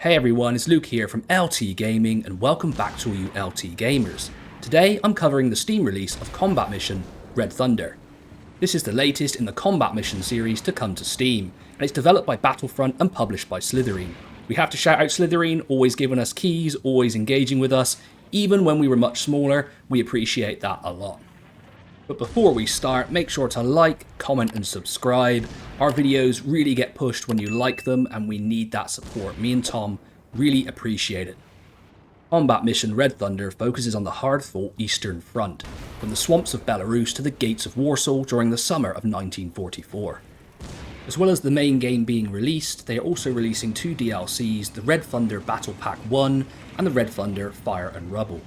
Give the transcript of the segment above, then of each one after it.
Hey everyone, it's Luke here from LT Gaming and welcome back to all you LT gamers. Today I'm covering the Steam release of Combat Mission Red Thunder. This is the latest in the Combat Mission series to come to Steam, and it's developed by Battlefront and published by Slitherine. We have to shout out Slitherine, always giving us keys, always engaging with us. Even when we were much smaller, we appreciate that a lot. But before we start, make sure to like, comment and subscribe. Our videos really get pushed when you like them and we need that support. Me and Tom really appreciate it. Combat Mission Red Thunder focuses on the hard-fought Eastern Front, from the swamps of Belarus to the gates of Warsaw during the summer of 1944. As well as the main game being released, they are also releasing two DLCs, the Red Thunder Battle Pack 1 and the Red Thunder Fire and Rubble.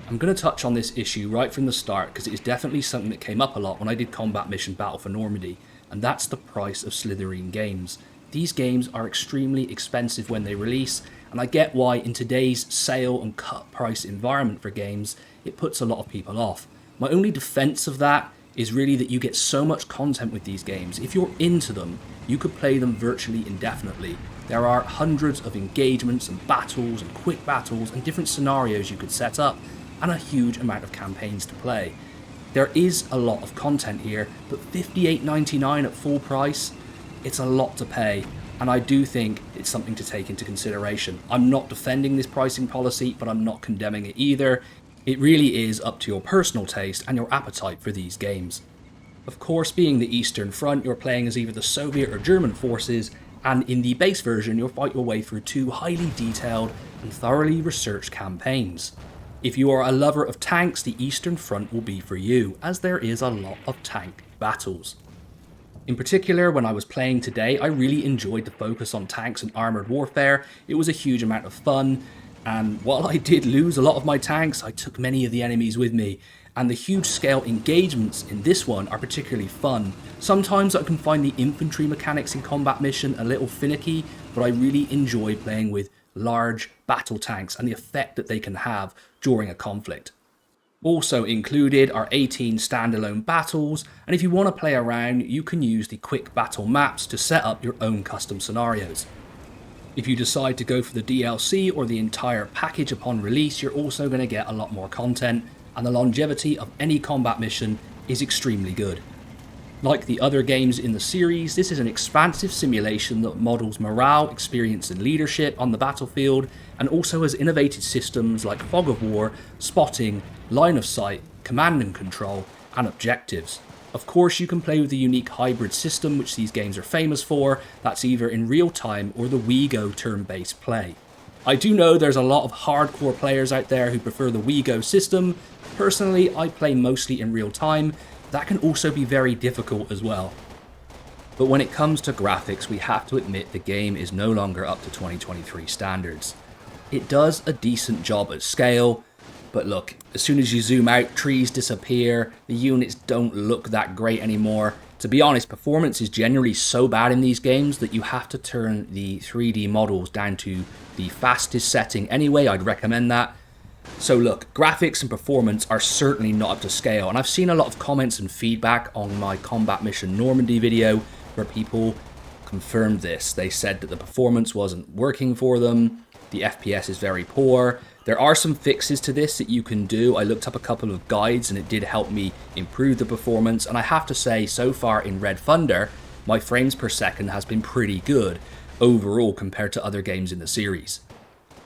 I'm going to touch on this issue right from the start because it is definitely something that came up a lot when I did Combat Mission Battle for Normandy, and that's the price of Slitherine games. These games are extremely expensive when they release, and I get why in today's sale and cut price environment for games, it puts a lot of people off. My only defense of that is really that you get so much content with these games. If you're into them, you could play them virtually indefinitely. There are hundreds of engagements and battles and quick battles and different scenarios you could set up, and a huge amount of campaigns to play. There is a lot of content here, but $58.99 at full price, it's a lot to pay, and I do think it's something to take into consideration. I'm not defending this pricing policy, but I'm not condemning it either. It really is up to your personal taste and your appetite for these games. Of course, being the Eastern Front, you're playing as either the Soviet or German forces, and in the base version, you'll fight your way through two highly detailed and thoroughly researched campaigns. If you are a lover of tanks, the Eastern Front will be for you, as there is a lot of tank battles. In particular, when I was playing today, I really enjoyed the focus on tanks and armoured warfare. It was a huge amount of fun, and while I did lose a lot of my tanks, I took many of the enemies with me, and the huge scale engagements in this one are particularly fun. Sometimes I can find the infantry mechanics in Combat Mission a little finicky, but I really enjoy playing with large battle tanks and the effect that they can have during a conflict. Also included are 18 standalone battles, and if you want to play around, you can use the quick battle maps to set up your own custom scenarios. If you decide to go for the DLC or the entire package upon release, you're also going to get a lot more content, and the longevity of any combat mission is extremely good. Like the other games in the series, this is an expansive simulation that models morale, experience and leadership on the battlefield, and also has innovative systems like fog of war, spotting, line of sight, command and control, and objectives. Of course, you can play with the unique hybrid system which these games are famous for, that's either in real time or the WeGo turn-based play. I do know there's a lot of hardcore players out there who prefer the WeGo system. Personally, I play mostly in real time. That can also be very difficult as well. But when it comes to graphics, we have to admit the game is no longer up to 2023 standards. It does a decent job at scale, but look, as soon as you zoom out, trees disappear, the units don't look that great anymore. To be honest, performance is generally so bad in these games that you have to turn the 3D models down to the fastest setting anyway. I'd recommend that. So look, graphics and performance are certainly not up to scale, and I've seen a lot of comments and feedback on my Combat Mission Normandy video where people confirmed this. They said that the performance wasn't working for them, the FPS is very poor. There are some fixes to this that you can do. I looked up a couple of guides and it did help me improve the performance, and I have to say, so far in Red Thunder, my frames per second has been pretty good overall compared to other games in the series.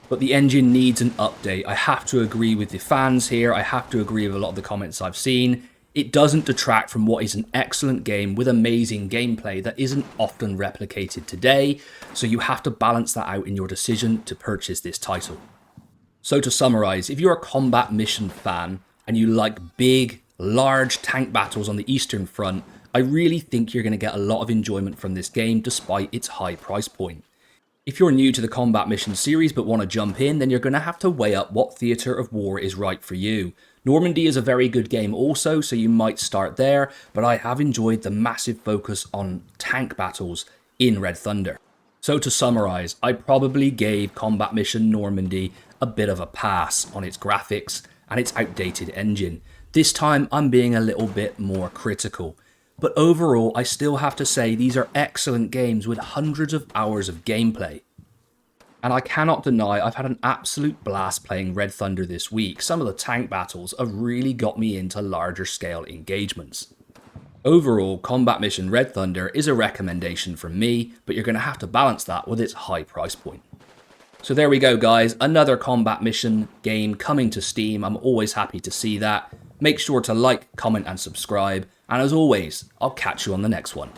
But the engine needs an update. I have to agree with the fans here. I have to agree with a lot of the comments I've seen. It doesn't detract from what is an excellent game with amazing gameplay that isn't often replicated today. So you have to balance that out in your decision to purchase this title. So to summarize, if you're a Combat Mission fan and you like big, large tank battles on the Eastern Front, I really think you're going to get a lot of enjoyment from this game despite its high price point. If you're new to the Combat Mission series but want to jump in, then you're going to have to weigh up what theatre of war is right for you. Normandy is a very good game also, so you might start there, but I have enjoyed the massive focus on tank battles in Red Thunder. So to summarise, I probably gave Combat Mission Normandy a bit of a pass on its graphics and its outdated engine. This time I'm being a little bit more critical. But overall, I still have to say these are excellent games with hundreds of hours of gameplay. And I cannot deny I've had an absolute blast playing Red Thunder this week. Some of the tank battles have really got me into larger scale engagements. Overall, Combat Mission Red Thunder is a recommendation from me, but you're going to have to balance that with its high price point. So there we go guys, another Combat Mission game coming to Steam. I'm always happy to see that. Make sure to like, comment and subscribe, and as always, I'll catch you on the next one.